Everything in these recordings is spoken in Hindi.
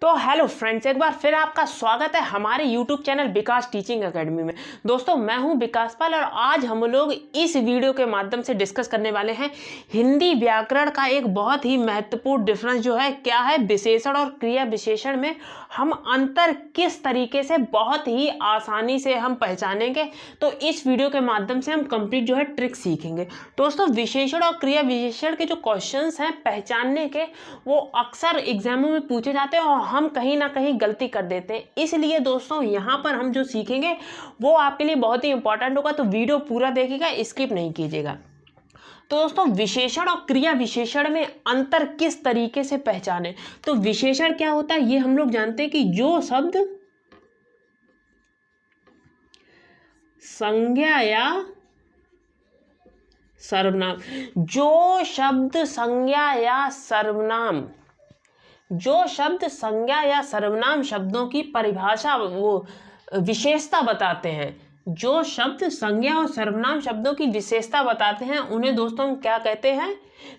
तो हेलो फ्रेंड्स, एक बार फिर आपका स्वागत है हमारे यूट्यूब चैनल विकास टीचिंग एकेडमी में। दोस्तों, मैं हूं विकास पाल और आज हम लोग इस वीडियो के माध्यम से डिस्कस करने वाले हैं हिंदी व्याकरण का एक बहुत ही महत्वपूर्ण डिफरेंस जो है क्या है, विशेषण और क्रिया विशेषण में हम अंतर किस तरीके से बहुत ही आसानी से हम पहचानेंगे। तो इस वीडियो के माध्यम से हम कंप्लीट जो है ट्रिक सीखेंगे। दोस्तों, विशेषण और क्रिया विशेषण के जो क्वेश्चंस हैं पहचानने के, वो अक्सर एग्जामों में पूछे जाते हैं और हम कहीं ना कहीं गलती कर देते हैं। इसलिए दोस्तों, यहाँ पर हम जो सीखेंगे वो आपके लिए बहुत ही इंपॉर्टेंट होगा, तो वीडियो पूरा देखिएगा, स्किप नहीं कीजिएगा। तो दोस्तों, विशेषण और क्रिया विशेषण में अंतर किस तरीके से पहचाने। तो विशेषण क्या होता है ये हम लोग जानते हैं कि जो शब्द संज्ञा या सर्वनाम, जो शब्द संज्ञा या सर्वनाम, जो शब्द संज्ञा या सर्वनाम शब्दों की परिभाषा वो विशेषता बताते हैं, जो शब्द संज्ञा और सर्वनाम शब्दों की विशेषता बताते हैं उन्हें दोस्तों क्या कहते हैं,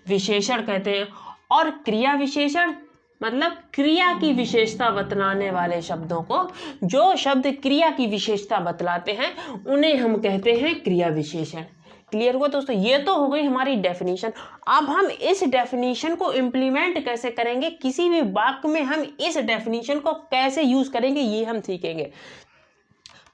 विशेषण कहते हैं। और क्रिया विशेषण मतलब क्रिया की विशेषता बतलाने वाले शब्दों को, जो शब्द क्रिया की विशेषता बतलाते हैं उन्हें हम कहते हैं क्रिया विशेषण। क्लियर हुआ दोस्तों? ये तो हो गई हमारी डेफिनेशन। अब हम इस डेफिनेशन को इम्प्लीमेंट कैसे करेंगे, किसी भी वाक्य में हम इस डेफिनेशन को कैसे यूज करेंगे ये हम सीखेंगे।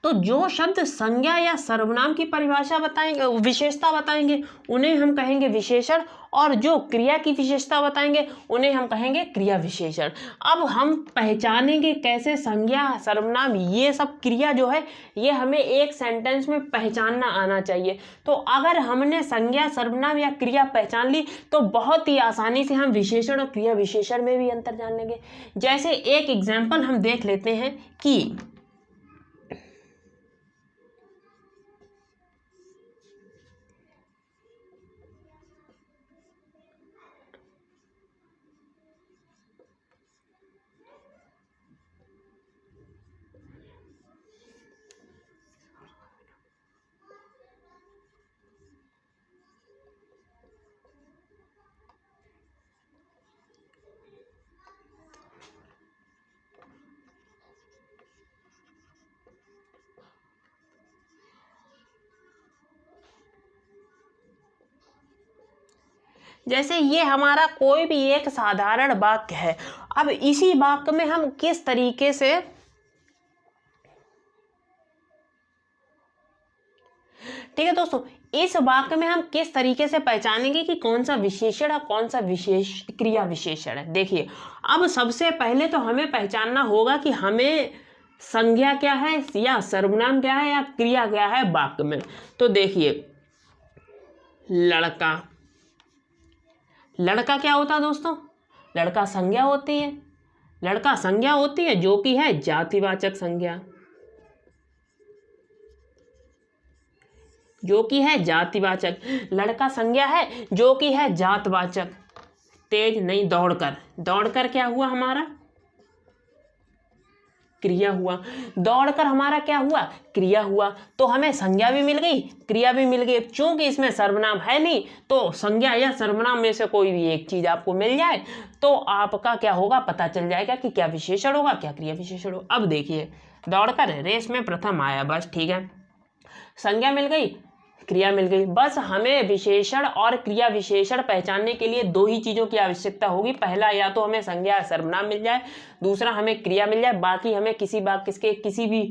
तो जो शब्द संज्ञा या सर्वनाम की परिभाषा बताएंगे, विशेषता बताएंगे, उन्हें हम कहेंगे विशेषण, और जो क्रिया की विशेषता बताएंगे उन्हें हम कहेंगे क्रिया विशेषण। अब हम पहचानेंगे कैसे संज्ञा सर्वनाम, ये सब क्रिया जो है ये हमें एक सेंटेंस में पहचानना आना चाहिए। तो अगर हमने संज्ञा सर्वनाम या क्रिया पहचान ली तो बहुत ही आसानी से हम विशेषण और क्रिया विशेषण में भी अंतर जान लेंगे। जैसे एक एग्जाम्पल हम देख लेते हैं कि जैसे ये हमारा कोई भी एक साधारण वाक्य है। अब इसी वाक्य में हम किस तरीके से, ठीक है दोस्तों, इस वाक्य में हम किस तरीके से पहचानेंगे कि कौन सा विशेषण है कौन सा विशेष क्रिया विशेषण है। देखिए, अब सबसे पहले तो हमें पहचानना होगा कि हमें संज्ञा क्या है या सर्वनाम क्या है या क्रिया क्या है वाक्य में। तो देखिए, लड़का, लड़का क्या होता है दोस्तों, लड़का संज्ञा होती है, लड़का संज्ञा होती है जो कि है जातिवाचक संज्ञा, जो कि है जातिवाचक। लड़का संज्ञा है जो कि है जातवाचक। तेज नहीं, दौड़कर, दौड़कर क्या हुआ हमारा, क्रिया हुआ। दौड़कर हमारा क्या हुआ, क्रिया हुआ। तो हमें संज्ञा भी मिल गई, क्रिया भी मिल गई। चूंकि इसमें सर्वनाम है नहीं तो संज्ञा या सर्वनाम में से कोई भी एक चीज आपको मिल जाए तो आपका क्या होगा, पता चल जाएगा कि क्या विशेषण होगा क्या क्रिया विशेषण होगा। अब देखिए, दौड़कर रेस में प्रथम आया, बस ठीक है, संज्ञा मिल गई, क्रिया मिल गई। बस हमें विशेषण और क्रिया विशेषण पहचानने के लिए दो ही चीज़ों की आवश्यकता होगी। पहला, या तो हमें संज्ञा सर्वनाम मिल जाए, दूसरा हमें क्रिया मिल जाए। बाकी हमें किसी वाक्य के किसी भी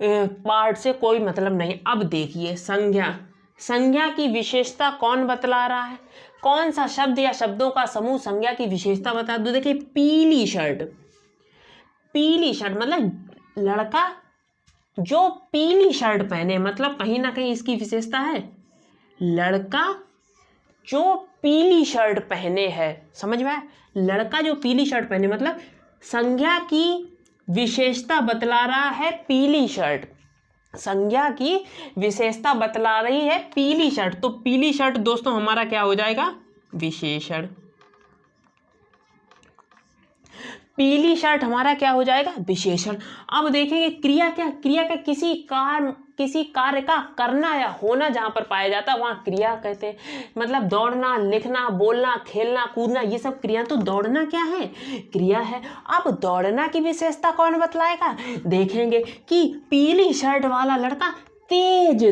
पार्ट से कोई मतलब नहीं। अब देखिए, संज्ञा, संज्ञा की विशेषता कौन बतला रहा है, कौन सा शब्द या शब्दों का समूह संज्ञा की विशेषता बता दो। देखिए, पीली शर्ट, पीली शर्ट मतलब लड़का जो पीली शर्ट पहने, मतलब कहीं ना कहीं इसकी विशेषता है, लड़का जो पीली शर्ट पहने है। समझ में आया? लड़का जो पीली शर्ट पहने मतलब संज्ञा की विशेषता बतला रहा है पीली शर्ट, संज्ञा की विशेषता बतला रही है पीली शर्ट। तो पीली शर्ट दोस्तों हमारा क्या हो जाएगा, विशेषण। पीली शर्ट हमारा क्या हो जाएगा, विशेषण। अब देखेंगे क्रिया क्या, क्रिया का किसी कार्य का करना या होना जहां पर पाया जाता है वहां क्रिया कहते हैं। मतलब दौड़ना, लिखना, बोलना, खेलना, कूदना, ये सब क्रिया। तो दौड़ना क्या है, क्रिया है। अब दौड़ना की विशेषता कौन बतलाएगा, देखेंगे कि पीली शर्ट वाला लड़का तेज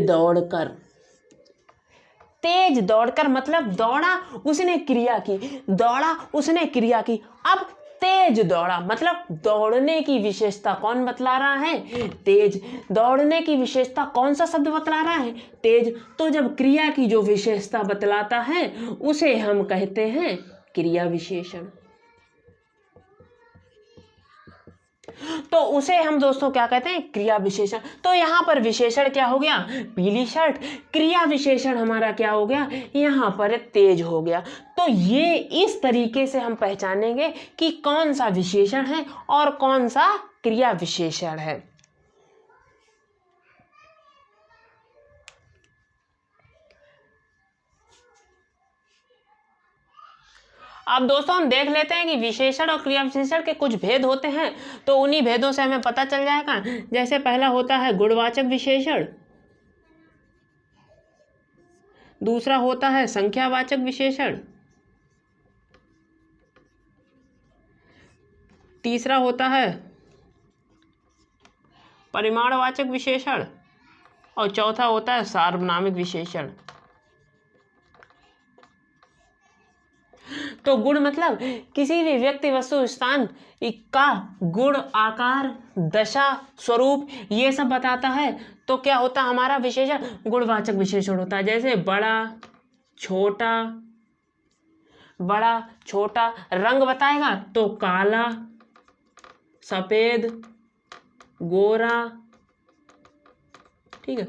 दौड़कर मतलब दौड़ा उसने क्रिया की, दौड़ा उसने क्रिया की। अब तेज दौड़ा मतलब दौड़ने की विशेषता कौन बतला रहा है, तेज। दौड़ने की विशेषता कौन सा शब्द बतला रहा है, तेज। तो जब क्रिया की जो विशेषता बतलाता है उसे हम कहते हैं क्रिया विशेषण। तो उसे हम दोस्तों क्या कहते हैं, क्रिया विशेषण। तो यहां पर विशेषण क्या हो गया, पीली शर्ट। क्रिया विशेषण हमारा क्या हो गया, यहां पर तेज हो गया। तो ये इस तरीके से हम पहचानेंगे कि कौन सा विशेषण है और कौन सा क्रिया विशेषण है। अब दोस्तों हम देख लेते हैं कि विशेषण और क्रिया विशेषण के कुछ भेद होते हैं, तो उन्हीं भेदों से हमें पता चल जाएगा। जैसे पहला होता है गुणवाचक विशेषण, दूसरा होता है संख्यावाचक विशेषण, तीसरा होता है परिमाणवाचक विशेषण और चौथा होता है सार्वनामिक विशेषण। तो गुण मतलब किसी भी व्यक्ति, वस्तु, स्थान का गुण, आकार, दशा, स्वरूप ये सब बताता है। तो क्या होता है हमारा विशेषण, गुणवाचक विशेषण होता है। जैसे बड़ा छोटा रंग बताएगा तो काला, सफेद, गोरा, ठीक है।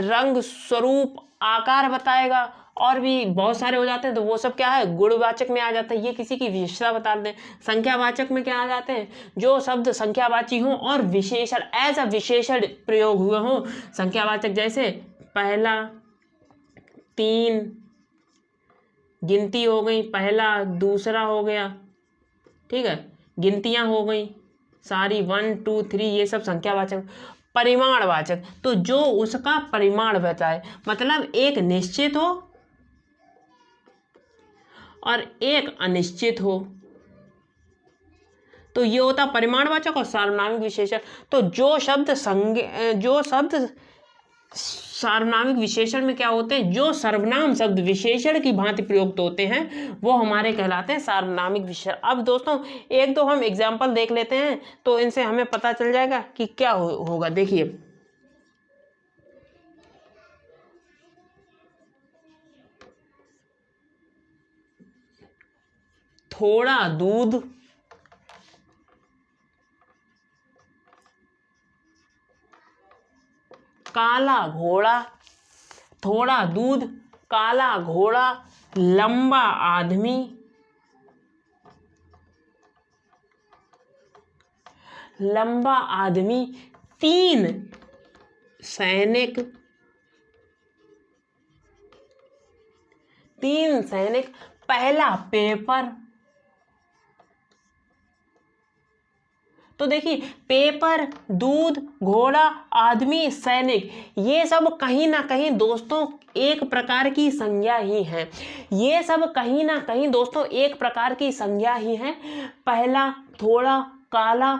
रंग, स्वरूप, आकार बताएगा और भी बहुत सारे हो जाते हैं, तो वो सब क्या है, गुणवाचक में आ जाता है। ये किसी की विशेषता बताते हैं। संख्यावाचक में क्या आ जाते हैं, जो शब्द संख्यावाची हो और विशेषण एज अ विशेषण प्रयोग हुए हो। संख्यावाचक जैसे पहला, 3, गिनती हो गई, पहला दूसरा हो गया, ठीक है। गिनतियां हो गई सारी 1 2 3, ये सब संख्यावाचक। परिमाणवाचक तो जो उसका परिमाण बताए, मतलब एक निश्चित हो और एक अनिश्चित हो, तो ये होता परिमाणवाचक। और सार्वनामिक विशेषण तो जो शब्द सार्वनामिक विशेषण में क्या होते हैं, जो सर्वनाम शब्द विशेषण की भांति प्रयुक्त होते हैं वो हमारे कहलाते हैं सार्वनामिक विशेषण। अब दोस्तों एक दो हम एग्जाम्पल देख लेते हैं, तो इनसे हमें पता चल जाएगा कि क्या होगा। देखिए, थोड़ा दूध, काला घोड़ा, थोड़ा दूध, काला घोड़ा, लंबा आदमी, लंबा आदमी, 3 सैनिक, 3 सैनिक, पहला पेपर। तो देखिए, पेपर, दूध, घोड़ा, आदमी, सैनिक, ये सब कहीं ना कहीं दोस्तों एक प्रकार की संज्ञा ही है। ये सब कहीं ना कहीं दोस्तों एक प्रकार की संज्ञा ही है। पहला, थोड़ा, काला,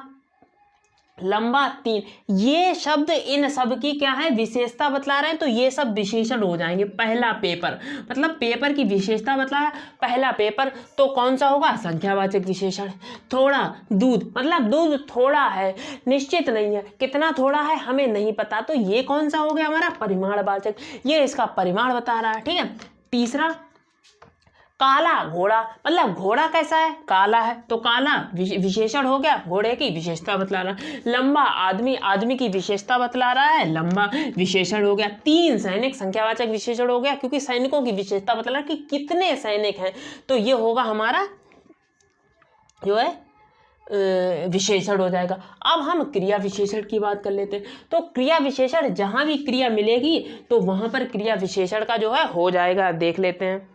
लंबा, 3, ये शब्द इन सब की क्या है, विशेषता बतला रहे हैं। तो ये सब विशेषण हो जाएंगे। पहला पेपर मतलब पेपर की विशेषता बतलाया, पहला पेपर, तो कौन सा होगा, संख्यावाचक विशेषण। थोड़ा दूध मतलब दूध थोड़ा है, निश्चित नहीं है, कितना थोड़ा है हमें नहीं पता, तो ये कौन सा हो गया हमारा, परिमाणवाचक, ये इसका परिमाण बता रहा है, ठीक है। तीसरा, काला घोड़ा मतलब घोड़ा कैसा है, काला है, तो काला विशेषण हो गया, घोड़े की विशेषता बतला रहा है। लंबा आदमी, आदमी की विशेषता बतला रहा है, लंबा विशेषण हो गया। 3 सैनिक, संख्यावाचक विशेषण हो गया, क्योंकि सैनिकों की विशेषता बतला रहा है कि कितने सैनिक हैं, तो ये होगा हमारा जो है विशेषण हो जाएगा। अब हम क्रिया विशेषण की बात कर लेते हैं। तो क्रिया विशेषण जहां भी क्रिया मिलेगी तो वहां पर क्रिया विशेषण का जो है हो जाएगा, देख लेते हैं।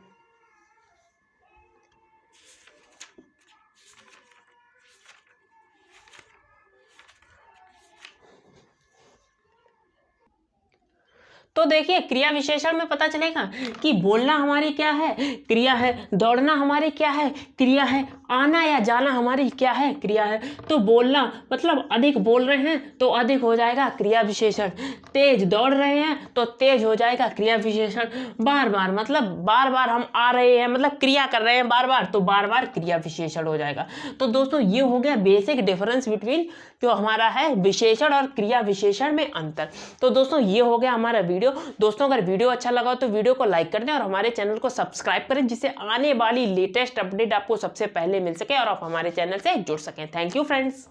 तो देखिए क्रिया विशेषण में पता चलेगा कि बोलना हमारी क्या है, क्रिया है। दौड़ना हमारी क्या है, क्रिया है। आना या जाना हमारी क्या है, क्रिया है। तो बोलना मतलब अधिक बोल रहे हैं तो अधिक हो जाएगा क्रिया विशेषण। तेज दौड़ रहे हैं तो तेज हो जाएगा क्रिया विशेषण। बार बार मतलब बार बार हम आ रहे हैं मतलब क्रिया कर रहे हैं बार बार, तो बार बार क्रिया विशेषण हो जाएगा। तो दोस्तों ये हो गया बेसिक डिफरेंस बिटवीन जो हमारा है विशेषण और क्रिया विशेषण में अंतर। तो दोस्तों ये हो गया हमारा वीडियो। दोस्तों अगर वीडियो अच्छा लगा तो वीडियो को लाइक कर दें और हमारे चैनल को सब्सक्राइब करें, जिससे आने वाली लेटेस्ट अपडेट आपको सबसे पहले मिल सके और आप हमारे चैनल से जुड़ सकें। Thank you friends.